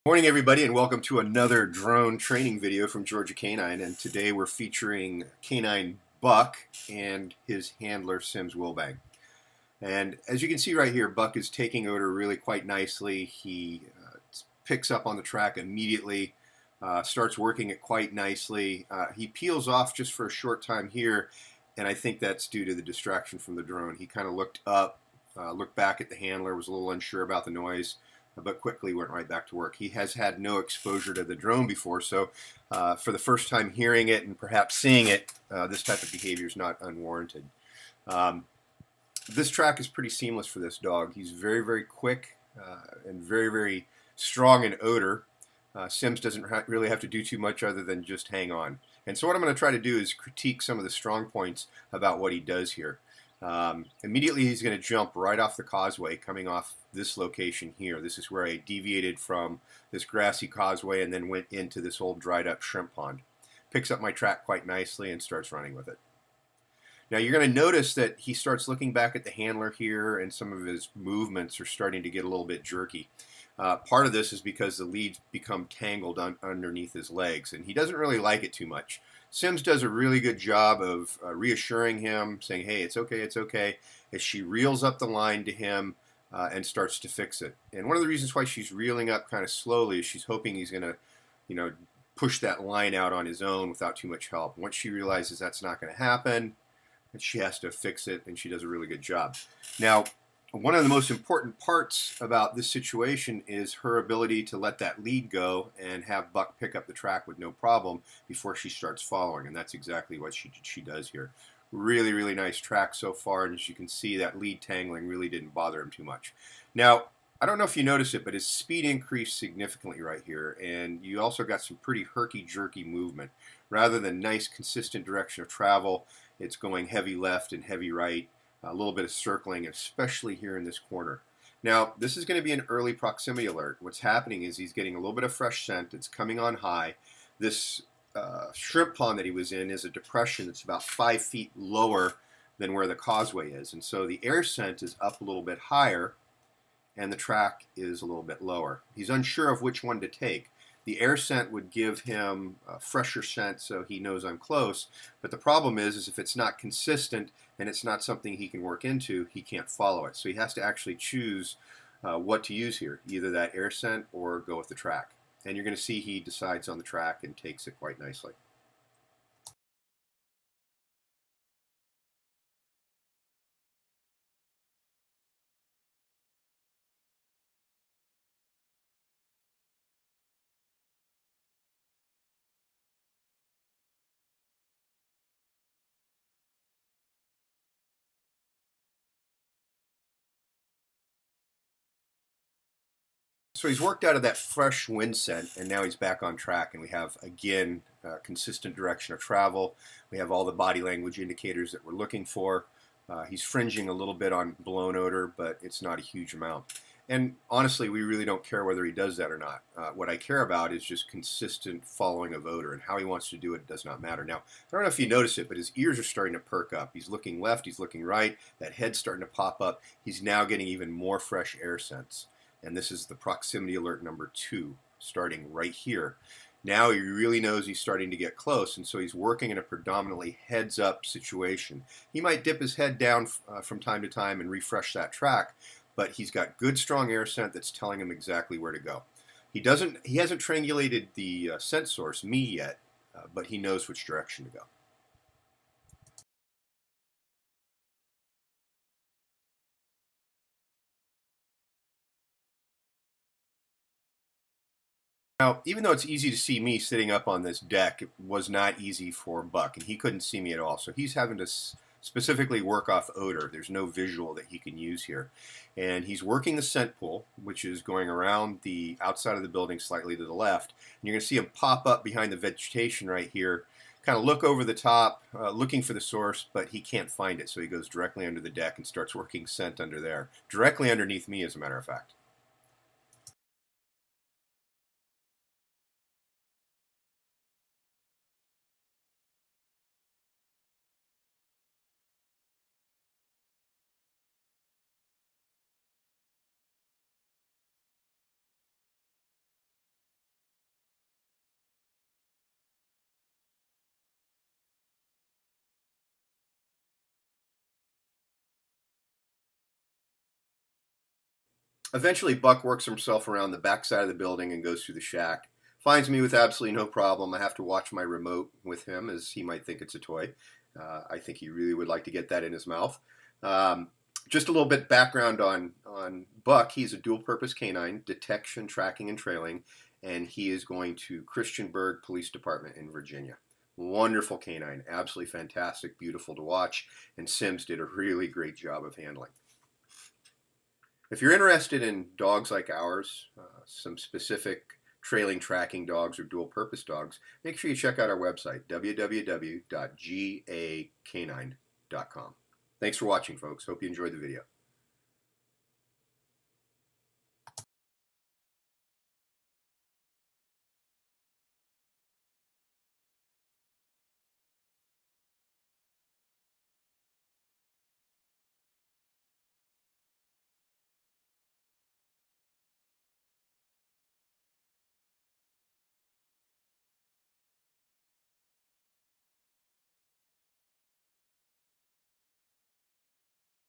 Morning everybody, and welcome to another drone training video from Georgia Canine. And today we're featuring canine Buck and his handler Sims Wilbang. And as you can see right here, Buck is taking odor really quite nicely. He picks up on the track immediately, starts working it quite nicely. He peels off just for a short time here, and I think that's due to the distraction from the drone. He kind of looked up, looked back at the handler, was a little unsure about the noise, but quickly went right back to work. He has had no exposure to the drone before, so for the first time hearing it and perhaps seeing it, this type of behavior is not unwarranted. This track is pretty seamless for this dog. He's very, very quick and very, very strong in odor. Sims doesn't really have to do too much other than just hang on. And so what I'm going to try to do is critique some of the strong points about what he does here. Immediately he's going to jump right off the causeway coming off this location here. This is where I deviated from this grassy causeway and then went into this old dried up shrimp pond. Picks up my track quite nicely and starts running with it. Now you're going to notice that he starts looking back at the handler here, and some of his movements are starting to get a little bit jerky. Part of this is because the leads become tangled underneath his legs, and he doesn't really like it too much. Sims does a really good job of reassuring him, saying, hey, it's okay, as she reels up the line to him and starts to fix it. And one of the reasons why she's reeling up kind of slowly is she's hoping he's going to, push that line out on his own without too much help. Once she realizes that's not going to happen, and she has to fix it, and she does a really good job. Now, one of the most important parts about this situation is her ability to let that lead go and have Buck pick up the track with no problem before she starts following, and that's exactly what she does here. Really, really nice track so far, and as you can see, that lead tangling really didn't bother him too much. Now, I don't know if you noticed it, but his speed increased significantly right here, and you also got some pretty herky-jerky movement. Rather than nice, consistent direction of travel, it's going heavy left and heavy right, a little bit of circling, especially here in this corner. Now, this is going to be an early proximity alert. What's happening is he's getting a little bit of fresh scent. It's coming on high. This shrimp pond that he was in is a depression that's about 5 feet lower than where the causeway is. And so the air scent is up a little bit higher, and the track is a little bit lower. He's unsure of which one to take. The air scent would give him a fresher scent so he knows I'm close, but the problem is if it's not consistent and it's not something he can work into, he can't follow it. So he has to actually choose what to use here, either that air scent or go with the track. And you're going to see he decides on the track and takes it quite nicely. So he's worked out of that fresh wind scent, and now he's back on track, and we have, again, consistent direction of travel. We have all the body language indicators that we're looking for. He's fringing a little bit on blown odor, but it's not a huge amount. And honestly, we really don't care whether he does that or not. What I care about is just consistent following of odor, and how he wants to do it does not matter. Now, I don't know if you notice it, but his ears are starting to perk up. He's looking left, he's looking right, that head's starting to pop up. He's now getting even more fresh air scents. And this is the proximity alert number 2, starting right here. Now he really knows he's starting to get close, and so he's working in a predominantly heads-up situation. He might dip his head down from time to time and refresh that track, but he's got good, strong air scent that's telling him exactly where to go. He hasn't triangulated the scent source, me, yet, but he knows which direction to go. Now, even though it's easy to see me sitting up on this deck, it was not easy for Buck, and he couldn't see me at all. So he's having to specifically work off odor. There's no visual that he can use here. And he's working the scent pool, which is going around the outside of the building slightly to the left. And you're going to see him pop up behind the vegetation right here, kind of look over the top, looking for the source, but he can't find it. So he goes directly under the deck and starts working scent under there, directly underneath me, as a matter of fact. Eventually, Buck works himself around the back side of the building and goes through the shack. Finds me with absolutely no problem. I have to watch my remote with him as he might think it's a toy. I think he really would like to get that in his mouth. Just a little bit background on Buck. He's a dual-purpose canine, detection, tracking, and trailing, and he is going to Christiansburg Police Department in Virginia. Wonderful canine, absolutely fantastic, beautiful to watch, and Sims did a really great job of handling. If you're interested in dogs like ours, some specific trailing tracking dogs or dual purpose dogs, make sure you check out our website, www.gacanine.com. Thanks for watching, folks. Hope you enjoyed the video.